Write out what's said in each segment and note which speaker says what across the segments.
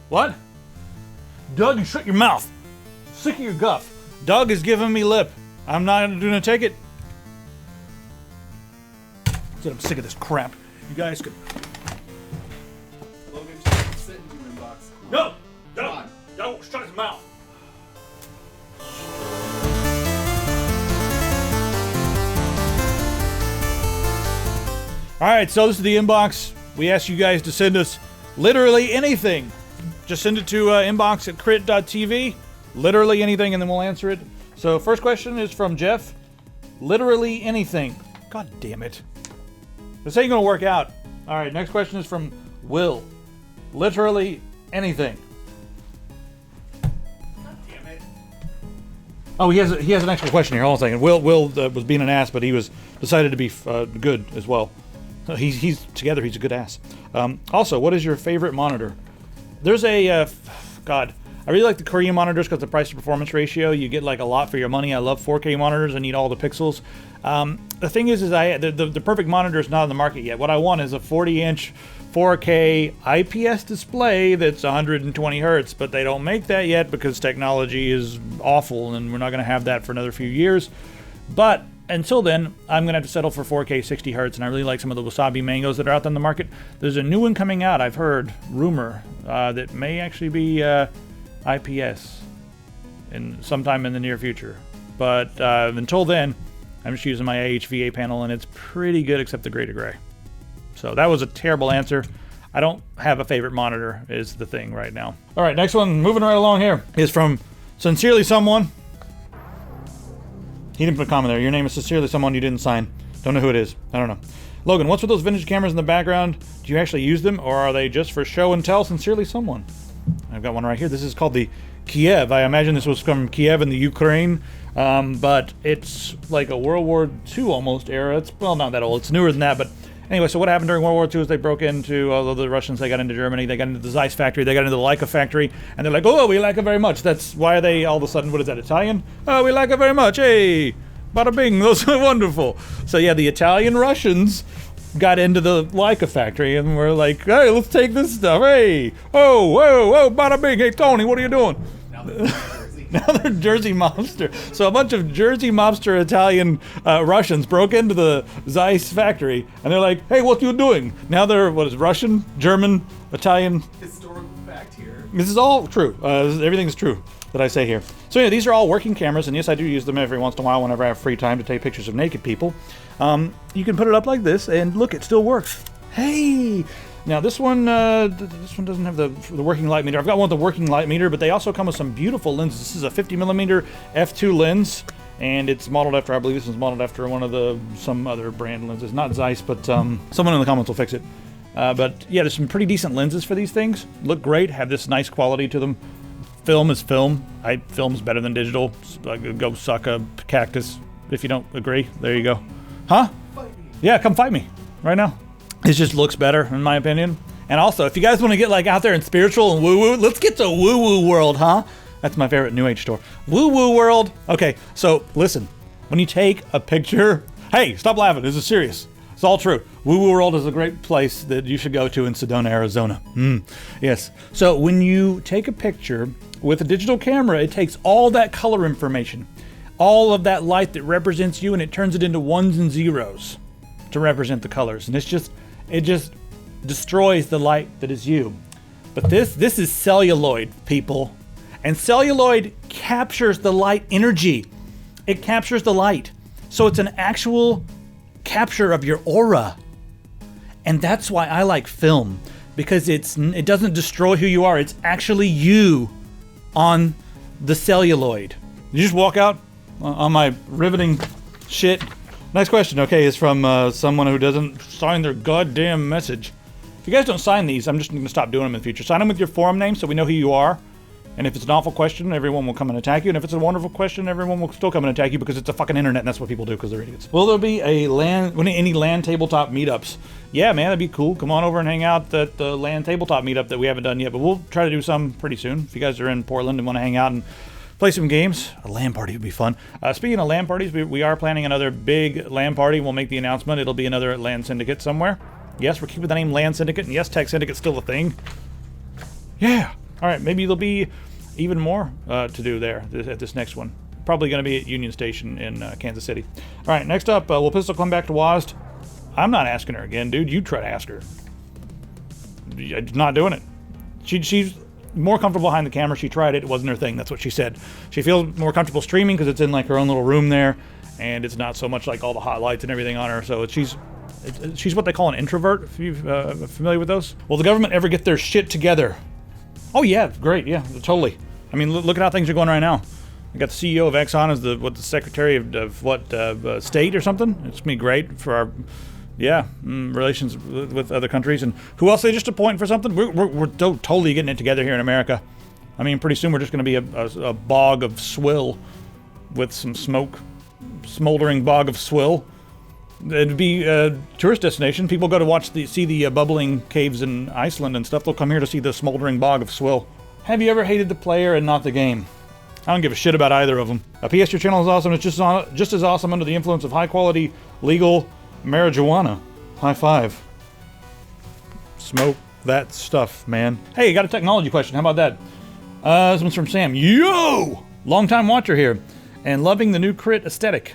Speaker 1: What? Doug, you shut your mouth. Sick of your guff. Doug is giving me lip. I'm not gonna take it. I'm sick of this crap. You guys could.
Speaker 2: Logan, just sit in your inbox.
Speaker 1: No! No! No! Shut his mouth! Alright, so this is the inbox. We asked you guys to send us literally anything. Just send it to inbox@crit.tv. Literally anything, and then we'll answer it. So, first question is from Jeff. Literally anything. God damn it. This ain't gonna work out. Alright, next question is from Will. Literally anything.
Speaker 2: God damn it.
Speaker 1: Oh, he has an extra question here. Hold on a second. Will was being an ass, but he was decided to be good as well. He's together. He's a good ass. Also, what is your favorite monitor? There's a God. I really like the Korean monitors because the price to performance ratio, you get like a lot for your money. I love 4K monitors. I need all the pixels. The thing is the perfect monitor is not on the market yet. What I want is a 40-inch 4K IPS display that's 120 hertz, but they don't make that yet because technology is awful, and we're not going to have that for another few years. But until then, I'm going to have to settle for 4K 60 hertz, and I really like some of the Wasabi Mangoes that are out there in the market. There's a new one coming out, I've heard, rumor, that may actually be IPS sometime in the near future. But until then, I'm just using my AHVA panel, and it's pretty good except the gray to gray. So that was a terrible answer. I don't have a favorite monitor is the thing right now. All right, next one, moving right along here, is from Sincerely Someone. He didn't put a comment there. Your name is Sincerely Someone you didn't sign. Don't know who it is. I don't know. Logan, what's with those vintage cameras in the background? Do you actually use them, or are they just for show and tell? Sincerely Someone. I've got one right here. This is called the Kiev. I imagine this was from Kiev in the Ukraine, but it's like a World War II almost era. It's, well, not that old. It's newer than that, but anyway, so what happened during World War II is they broke into, all the Russians, they got into Germany, they got into the Zeiss factory, they got into the Leica factory, and they're like, oh, we like it very much. That's why they all of a sudden, what is that, Italian? Oh, we like it very much. Hey, bada bing, those are wonderful. So yeah, the Italian Russians got into the Leica factory and were like, hey, let's take this stuff. Hey, oh, whoa, whoa, bada bing. Hey, Tony, what are you doing? Now they're Jersey mobster. So a bunch of Jersey mobster Italian Russians broke into the Zeiss factory, and they're like, hey, what you doing? Now they're, what is it, Russian, German, Italian?
Speaker 2: Historical fact here.
Speaker 1: This is all true. Everything's true that I say here. So yeah, these are all working cameras, and yes, I do use them every once in a while whenever I have free time to take pictures of naked people. You can put it up like this, and look, it still works. Hey! Now this one doesn't have the working light meter. I've got one with the working light meter, but they also come with some beautiful lenses. This is a 50mm f2 lens, and it's modeled after, I believe this is modeled after one of some other brand lenses. Not Zeiss, but someone in the comments will fix it. But yeah, there's some pretty decent lenses for these things. Look great, have this nice quality to them. Film is film. Film's better than digital. Go suck a cactus if you don't agree. There you go. Huh? Yeah, come fight me right now. It just looks better, in my opinion. And also, if you guys want to get like out there and spiritual and woo-woo, let's get to woo-woo world, huh? That's my favorite New Age store. Woo-woo world. Okay, so listen. When you take a picture... Hey, stop laughing. This is serious. It's all true. Woo-woo world is a great place that you should go to in Sedona, Arizona. Yes. So when you take a picture with a digital camera, it takes all that color information, all of that light that represents you, and it turns it into ones and zeros to represent the colors. And it just destroys the light that is you. But this is celluloid, people. And celluloid captures the light energy. It captures the light. So it's an actual capture of your aura. And that's why I like film, because it doesn't destroy who you are. It's actually you on the celluloid. You just walk out on my riveting shit. Next question, okay, is from someone who doesn't sign their goddamn message. If you guys don't sign these, I'm just going to stop doing them in the future. Sign them with your forum name so we know who you are. And if it's an awful question, everyone will come and attack you. And if it's a wonderful question, everyone will still come and attack you because it's a fucking internet and that's what people do because they're idiots. Will there be any LAN tabletop meetups? Yeah, man, that'd be cool. Come on over and hang out at the LAN tabletop meetup that we haven't done yet. But we'll try to do some pretty soon. If you guys are in Portland and want to hang out and play some games, a LAN party would be fun. Speaking of LAN parties, we are planning another big LAN party. We'll make the announcement. It'll be another LAN Syndicate somewhere. Yes, we're keeping the name LAN Syndicate. And yes, Tech Syndicate's still a thing. Yeah. All right, maybe there'll be even more to do there at this next one. Probably going to be at Union Station in Kansas City. All right, next up, Lil Pistol come back to WASD. I'm not asking her again, dude. You try to ask her. Not doing it. She's more comfortable behind the camera. She tried it. It wasn't her thing. That's what she said. She feels more comfortable streaming because it's in like her own little room there, and it's not so much like all the hot lights and everything on her. So she's what they call an introvert, if you're familiar with those. Will the government ever get their shit together? Oh, yeah. Great. Yeah, totally. I mean, look at how things are going right now. I got the CEO of Exxon as the Secretary of State or something. It's gonna be great for our relations with other countries. And who else they just appoint for something? We're totally getting it together here in America. I mean, pretty soon we're just gonna be a bog of swill with some smoke, smoldering bog of swill. It'd be a tourist destination. People go to see the bubbling caves in Iceland and stuff. They'll come here to see the smoldering bog of swill. Have you ever hated the player and not the game? I don't give a shit about either of them. PS, your channel is awesome. It's just as awesome under the influence of high-quality, legal marijuana. High five. Smoke that stuff, man. Hey, I got a technology question. How about that? This one's from Sam. Yo! Long-time watcher here. And loving the new crit aesthetic.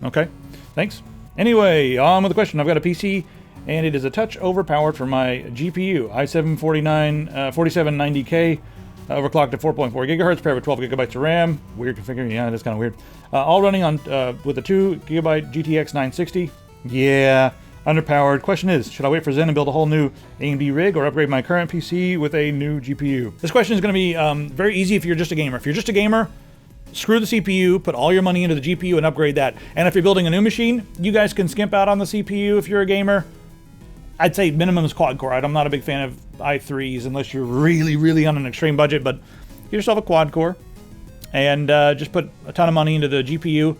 Speaker 1: Okay, thanks. Anyway, on with the question. I've got a PC, and it is a touch overpowered for my GPU. i7 4790K. Overclocked to 4.4 gigahertz, paired with 12 gigabytes of RAM. Weird configuration, yeah, it is kind of weird. All running on with a 2 gigabyte GTX 960. Yeah, underpowered. Question is, should I wait for Zen and build a whole new AMD rig, or upgrade my current PC with a new GPU? This question is going to be very easy if you're just a gamer. If you're just a gamer, screw the CPU, put all your money into the GPU and upgrade that. And if you're building a new machine, you guys can skimp out on the CPU if you're a gamer. I'd say minimum is quad core. I'm not a big fan of i3s unless you're really, really on an extreme budget, but get yourself a quad core and just put a ton of money into the GPU.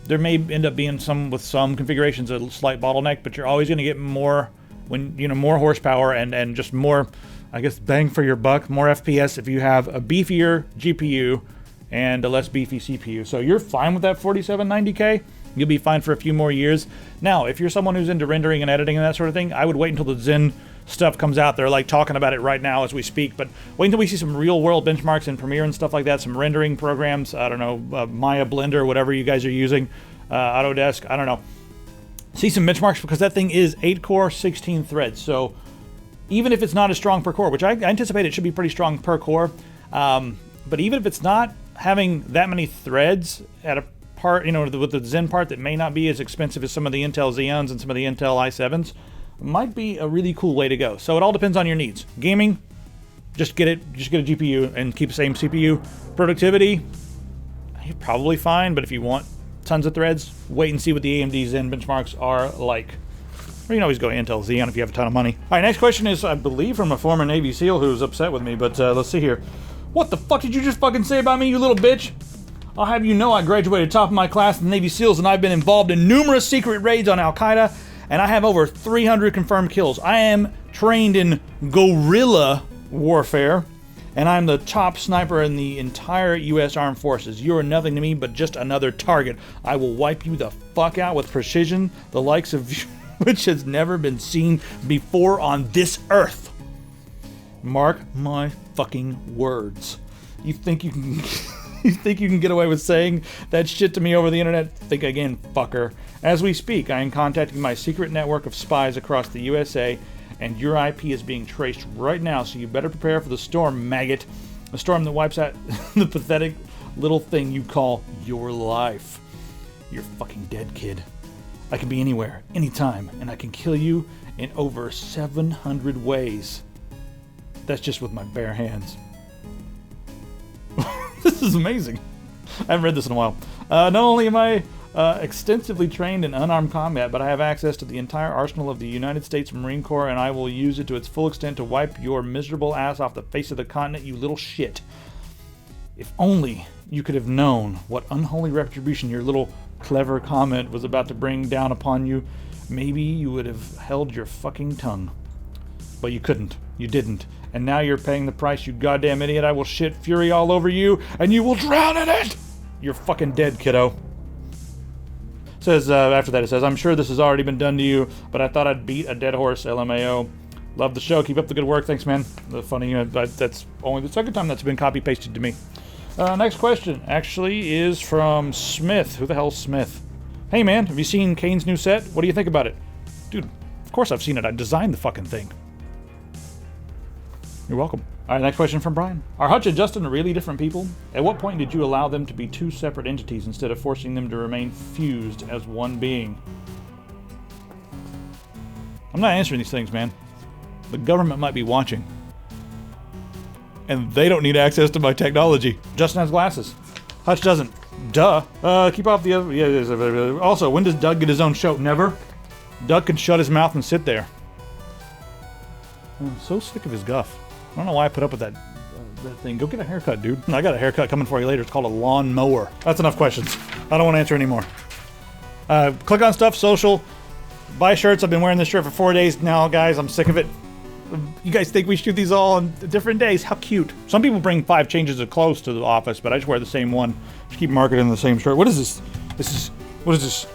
Speaker 1: There may end up being some configurations a slight bottleneck, but you're always going to get more more horsepower and just more, I guess, bang for your buck, more FPS if you have a beefier GPU and a less beefy CPU. So you're fine with that 4790K. You'll be fine for a few more years. Now, if you're someone who's into rendering and editing and that sort of thing, I would wait until the Zen stuff comes out. They're like talking about it right now as we speak, but wait until we see some real world benchmarks in Premiere and stuff like that, some rendering programs, I don't know, Maya Blender, whatever you guys are using, Autodesk, I don't know. See some benchmarks, because that thing is 8 core, 16 threads. So even if it's not as strong per core, which I anticipate it should be pretty strong per core, but even if it's not, having that many threads at a part, with the Zen part that may not be as expensive as some of the Intel Xeons and some of the Intel i7s, might be a really cool way to go. So it all depends on your needs. Gaming, just get a GPU and keep the same CPU. Productivity, you're probably fine, but if you want tons of threads, wait and see what the AMD Zen benchmarks are like. Or you can always go to Intel Xeon if you have a ton of money. All right, next question is, I believe, from a former Navy SEAL who's upset with me, but let's see here. What the fuck did you just fucking say about me, you little bitch? I'll have you know I graduated top of my class in the Navy SEALs, and I've been involved in numerous secret raids on Al-Qaeda, and I have over 300 confirmed kills. I am trained in guerrilla warfare, and I'm the top sniper in the entire U.S. Armed Forces. You are nothing to me but just another target. I will wipe you the fuck out with precision, the likes of which has never been seen before on this earth. Mark my fucking words. You think you can... You think you can get away with saying that shit to me over the internet? Think again, fucker. As we speak, I am contacting my secret network of spies across the USA, and your IP is being traced right now, so you better prepare for the storm, maggot. A storm that wipes out the pathetic little thing you call your life. You're fucking dead, kid. I can be anywhere, anytime, and I can kill you in over 700 ways. That's just with my bare hands. This is amazing. I haven't read this in a while. Not only am I extensively trained in unarmed combat, but I have access to the entire arsenal of the United States Marine Corps, and I will use it to its full extent to wipe your miserable ass off the face of the continent, you little shit. If only you could have known what unholy retribution your little clever comment was about to bring down upon you, maybe you would have held your fucking tongue. But you couldn't. You didn't. And now you're paying the price, you goddamn idiot. I will shit fury all over you, and you will drown in it! You're fucking dead, kiddo. Says, after that it says, I'm sure this has already been done to you, but I thought I'd beat a dead horse, LMAO. Love the show. Keep up the good work. Thanks, man. The funny, that's only the second time that's been copy pasted to me. Next question actually is from Smith. Who the hell's Smith? Hey, man, have you seen Kane's new set? What do you think about it? Dude, of course I've seen it. I designed the fucking thing. You're welcome. All right, next question from Brian. Are Hutch and Justin really different people? At what point did you allow them to be two separate entities instead of forcing them to remain fused as one being? I'm not answering these things, man. The government might be watching. And they don't need access to my technology. Justin has glasses. Hutch doesn't. Duh. Keep off the other... Yeah, also, when does Doug get his own show? Never. Doug can shut his mouth and sit there. I'm so sick of his guff. I don't know why I put up with that thing. Go get a haircut, dude. I got a haircut coming for you later. It's called a lawn mower. That's enough questions. I don't want to answer anymore. Click on stuff, social. Buy shirts. I've been wearing this shirt for 4 days now, guys. I'm sick of it. You guys think we should do these all on different days? How cute. Some people bring 5 changes of clothes to the office, but I just wear the same one. Just keep marketing the same shirt. What is this? What is this?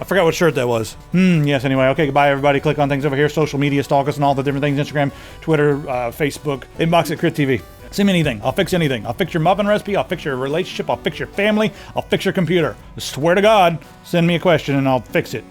Speaker 1: I forgot what shirt that was. Yes, anyway. Okay, goodbye, everybody. Click on things over here. Social media, stalk us and all the different things. Instagram, Twitter, Facebook, INBOX.EXE. Send me anything. I'll fix anything. I'll fix your muffin recipe. I'll fix your relationship. I'll fix your family. I'll fix your computer. I swear to God, send me a question and I'll fix it.